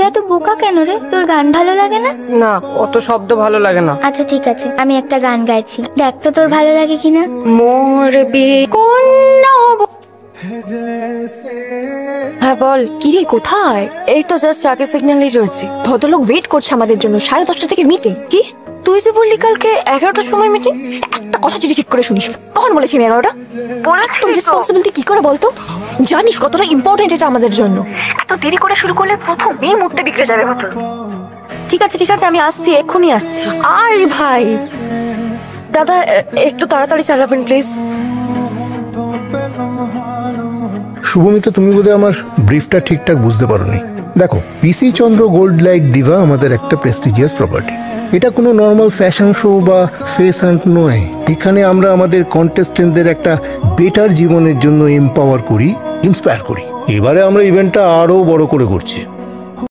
এত বোকা কেন রে? তোর গান ভালো লাগে না? না, অত শব্দ ভালো লাগে না। আচ্ছা ঠিক আছে, আমি একটা গান গাইছি, দেখ তো তোর ভালো লাগে কিনা। মোর হ্যাঁ বল, কি রে কোথায়? এই তো জাস্ট আগে সিগন্যালেই রয়েছে। ভদ্রলোক ওয়েট করছে আমাদের জন্য, 10:30 থেকে মিটিং। কি তুই যে বললি কালকে 11টার সময় মিটিং? একটা কথা যদি ঠিক করে শুনিস, কখন বলেছি আমি 11টা? তোর রেসপন্সিবিলিটি কি করে বলতো? জানিস কতটা ইম্পর্টেন্ট এটা আমাদের জন্য। এত দেরি করে শুরু করলে প্রথম মেয়ে মুখটা বিগড়ে যাবে ভদ্র। ঠিক আছে ঠিক আছে, আমি আসছি, এক্ষুনি আসছি। আরে ভাই দাদা, একটু তাড়াতাড়ি চালাবেন প্লিজ। শুভমিতা, তুমি বোধহয় আমার ব্রিফটা ঠিকঠাক বুঝতে পারোনি। দেখো, পিসি চন্দ্র গোল্ড লাইট দিভা আমাদের একটা প্রেস্টিজিয়াস প্রপার্টি। এটা কোনো নর্মাল ফ্যাশন শো বা ফেস হান্ট নয়। এখানে আমরা আমাদের কন্টেস্টেন্টদের একটা বেটার জীবনের জন্য এম্পাওয়ার করি, ইন্সপায়ার করি। এবারে আমরা ইভেন্টটা আরো বড় করে করছি।